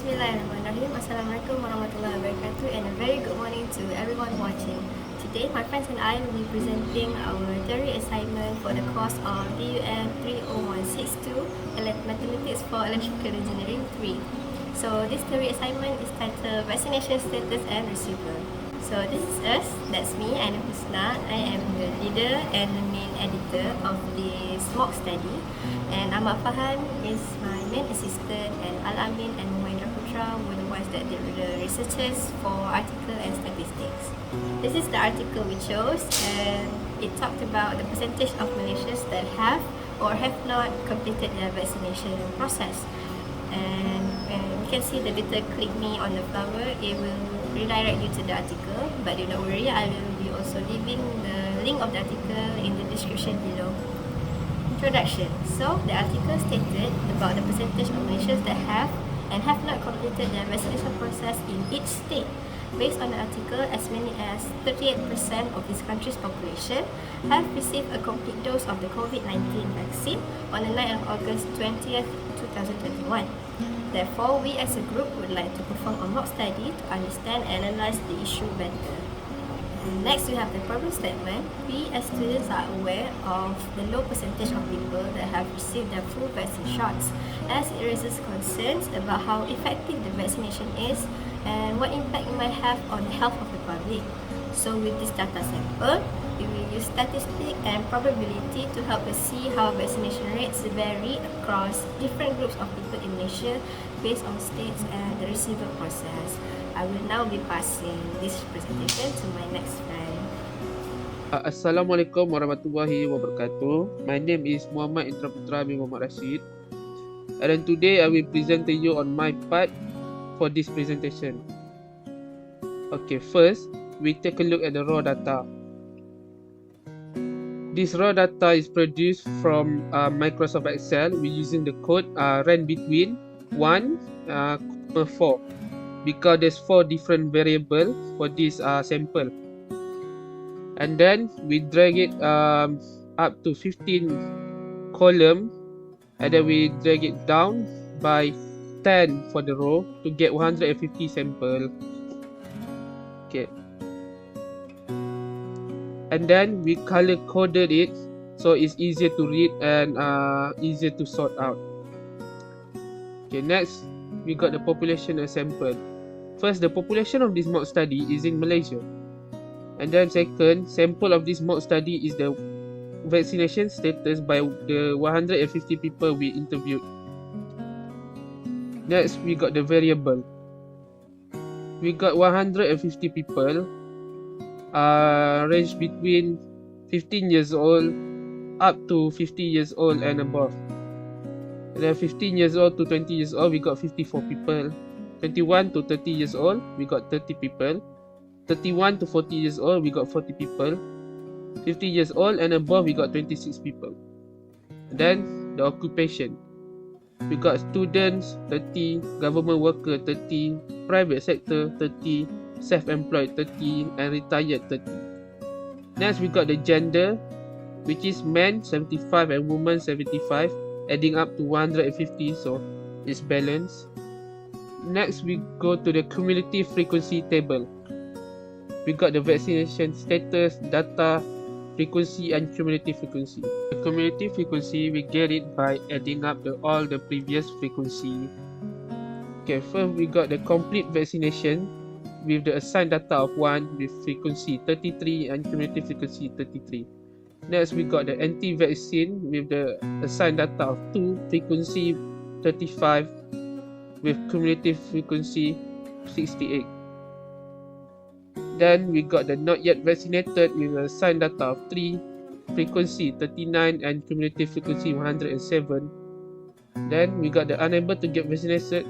Bismillahirrahmanirrahim. Assalamualaikum warahmatullahi wabarakatuh, and a very good morning to everyone watching. Today, my friends and I will be presenting our theory assignment for the course of DUN 30162 Mathematics for Electrical Engineering 3. So this theory assignment is titled Vaccination Status and Receival. So this is us, that's me, I am Husna. I am the leader and the main editor of this mock study, and Ahmad Fahan is my main assistant, and Al-Amin and Muhammad Putra were the ones that did the researches for article and statistics. This is the article we chose, and it talked about the percentage of Malaysians that have or have not completed their vaccination process. And when you can see the little click me on the flower, it will redirect you to the article, but do not worry, I will be also leaving the link of the article in the description below. Introduction. So the article stated about the percentage of Malaysians that have and have not completed their vaccination process in each state. Based on the article, as many as 38% of this country's population have received a complete dose of the COVID-19 vaccine on the night of August 20th, 2021. Therefore, we as a group would like to perform a mock study to understand and analyze the issue better. Next, we have the problem statement. We as students are aware of the low percentage of people that have received their full vaccine shots, as it raises concerns about how effective the vaccination is and what impact it might have on the health of the public. So with this data sample, we will use statistics and probability to help us see how vaccination rates vary across different groups of people in Malaysia based on states and the receival process. I will now be passing this presentation to my next friend. Assalamualaikum warahmatullahi wabarakatuh. My name is Muhammad Indra Putra bin Muhammad Rashid, and then today I will present to you on my part for this presentation. Okay, first we take a look at the raw data. This raw data is produced from Microsoft Excel. We're using the code ran between 1, 4, because there's 4 different variables for this sample. And then we drag it up to 15 column, and then we drag it down by 10 for the row to get 150 sample. Okay. And then we color coded it so it's easier to read and easier to sort out. Okay, next we got the population and sample. First, the population of this mock study is in Malaysia. And then second, sample of this mock study is the vaccination status by the 150 people we interviewed. Next, we got the variable. We got 150 people range between 15 years old up to 50 years old and above. And then 15 years old to 20 years old, we got 54 people. 21 to 30 years old, we got 30 people. 31 to 40 years old, we got 40 people. 50 years old and above, we got 26 people. And then the occupation. We got students 30, government worker 30, private sector 30, self-employed 30, and retired 30. Next, we got the gender, which is men 75 and women 75, adding up to 150, so it's balanced. Next, we go to the cumulative frequency table. We got the vaccination status, data, frequency, and cumulative frequency. The cumulative frequency, we get it by adding up all the previous frequency. Okay, first we got the complete vaccination with the assigned data of 1 with frequency 33 and cumulative frequency 33. Next, we got the anti-vaccine with the assigned data of 2, frequency 35 with cumulative frequency 68. Then we got the not yet vaccinated with a assigned data of 3, frequency 39 and cumulative frequency 107. Then we got the unable to get vaccinated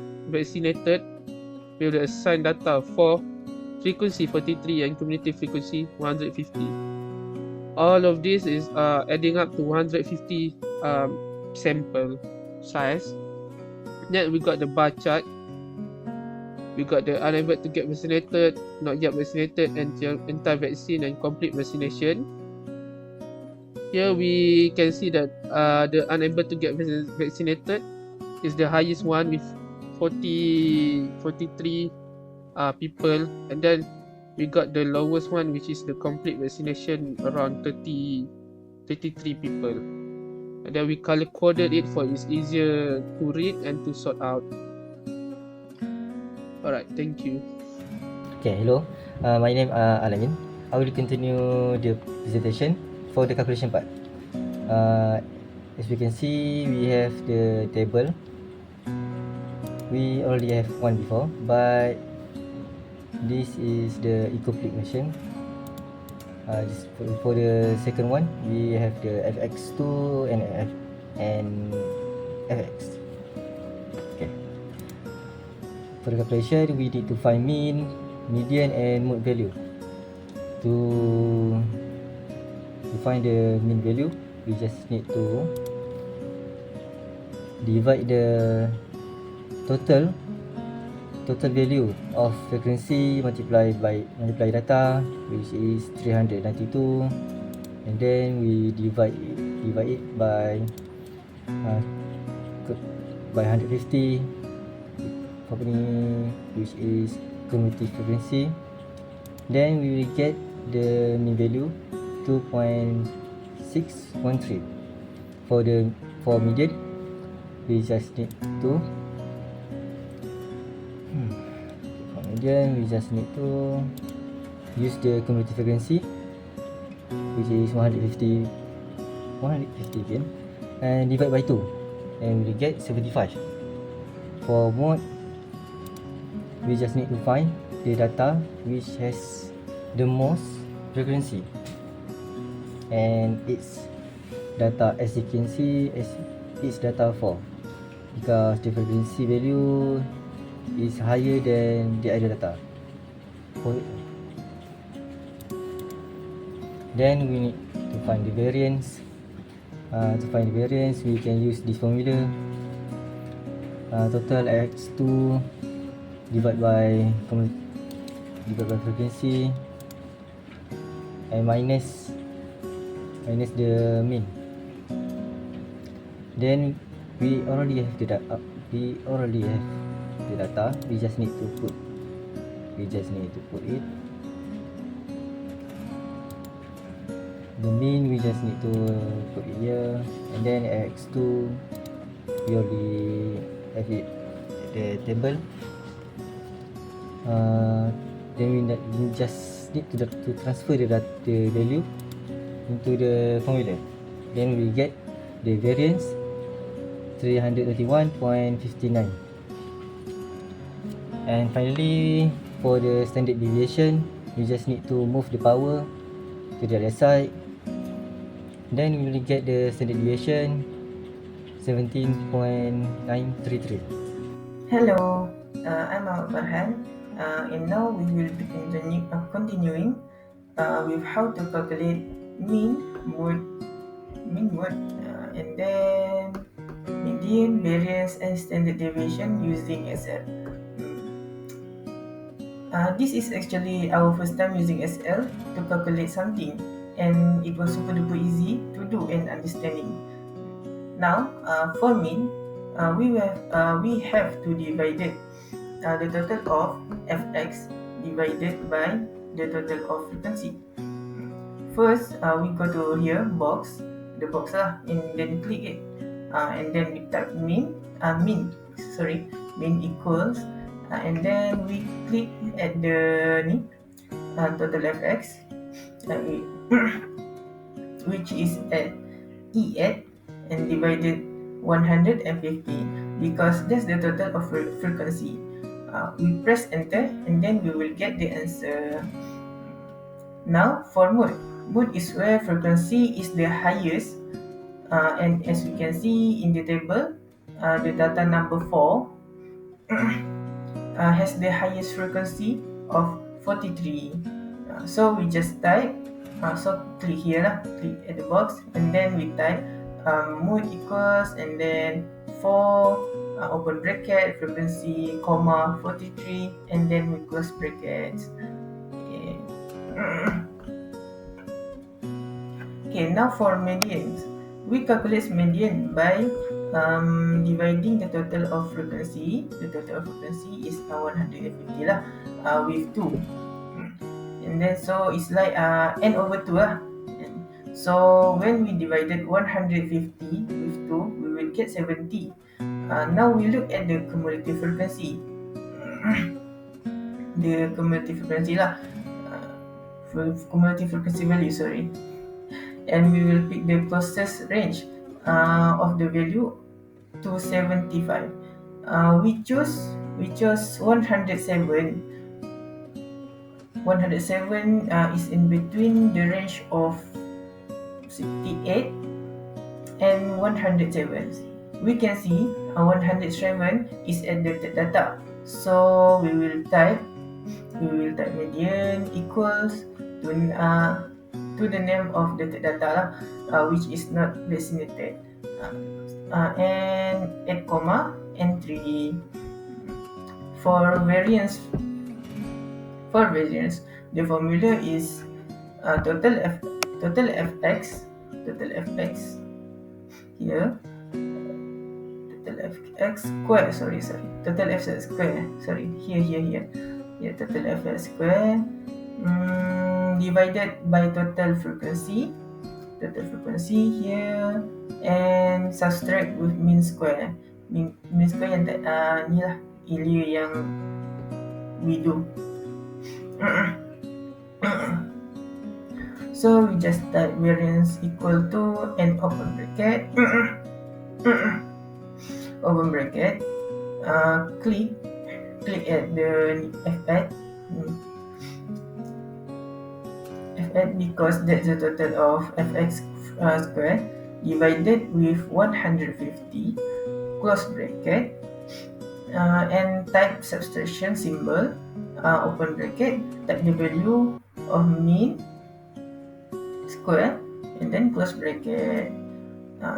with the assigned data of 4, frequency 43 and cumulative frequency 150. All of this is adding up to 150 sample size. Then we got the bar chart. We got the unable to get vaccinated, not yet vaccinated, and anti-vaccine and complete vaccination. Here we can see that the unable to get vaccinated is the highest one with 43 people, and then we got the lowest one, which is the complete vaccination, around 33 people, and then we color coded it for it's easier to read and to sort out. Alright, thank you. Okay, hello. My name Alamin. I will continue the presentation for the calculation part. As you can see, we have the table. We already have one before, but this is the incomplete version. Just for the second one, we have the fx2 and fx. Okay. For the calculation, we need to find mean, median, and mode value. To find the mean value, we just need to divide the total value of frequency multiply data, which is 392, and then we divide it by 150, which is cumulative frequency. Then we will get the mean value 2.613. For median, we just need to use the cumulative frequency, which is 150 again, and divide by 2, and we get 75. For mode, we just need to find the data which has the most frequency, and its data, as you can see, it's data 4, because the frequency value is higher than the other data. Then we need to find the variance. To find the variance, we can use this formula. Total x2 divided by frequency, and minus the mean. Then we already have the data. We just need to put it. The mean, we just need to put it here, and then x2, we already have it at the table. Then we just need to transfer the value into the formula. Then we get the variance 331.59. And finally, for the standard deviation, we just need to move the power to the other side. Then we will get the standard deviation 17.933. Hello, I'm Farhan, and now we will be continuing with how to calculate mean, mode, and then median, variance, and standard deviation using SL. This is actually our first time using SL to calculate something, and it was super duper easy to do and understanding. Now, for mean, we have to divide the total of fx divided by the total of frequency. First, we go to here, the box and then click it, and then we type mean equals, and then we click at the total fx, which is at E8, and divided 150, because that's the total of frequency. We press enter, and then we will get the answer. Now for mode is where frequency is the highest, and as we can see in the table, the data number 4 has the highest frequency of 43. So we just type, click here, click at the box, and then we type mode equals, and then 4 open bracket, frequency, comma 43, and then we close brackets. Okay, now for medians, we calculate median by dividing the total of frequency is 150 lah, with 2. And then so it's like n over 2 lah. So when we divided 150 with 2, we will get 70. Now we look at the cumulative frequency. The cumulative frequency lah, cumulative frequency value, sorry. And we will pick the closest range of the value to 75. We chose 107. 107 is in between the range of 68 and 107. We can see 107 is at the third data. So we will type median equals to the name of the third data, which is not vaccinated, and add comma and 3. For variance, the formula is total fx here, total fx square, total fx square, here, total fx square divided by total frequency here, and subtract with mean square yang ni lah, earlier yang we do. So we just type variance equal to, and open bracket, click at the fx, because that's the total of fx square divided with 150, close bracket, and type subtraction symbol, open bracket, type the value of mean square, and then close bracket,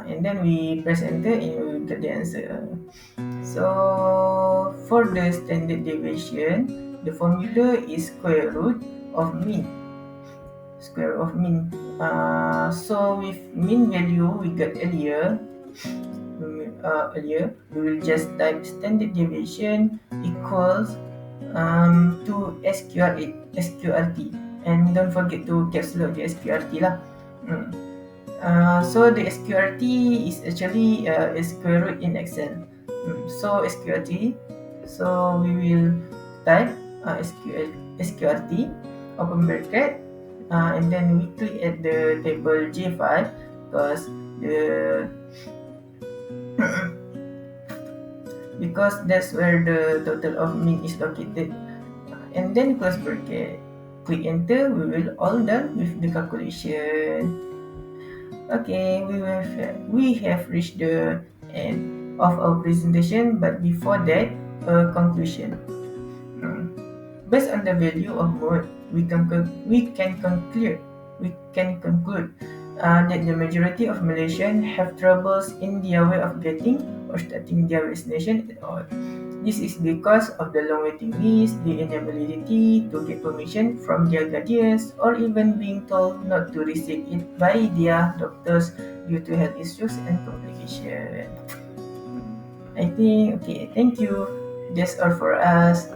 and then we press enter and we will get the answer. So for the standard deviation, the formula is square root of mean. So with mean value we got earlier, we will just type standard deviation equals to SQRT, and don't forget to caps lock the SQRT lah. So the SQRT is actually a square root in Excel. So SQRT, so we will type SQRT, open bracket, and then we click at the table J5, because that's where the total of mean is located, and then close bracket, click enter. We will all done with the calculation. Okay, we have reached the end of our presentation, but before that, a conclusion. Based on the value of mode, we can conclude that the majority of Malaysians have troubles in their way of getting or starting their vaccination at all. This is because of the long waiting list, the inability to get permission from their guardians, or even being told not to receive it by their doctors due to health issues and complications. I think, okay, thank you. That's all for us.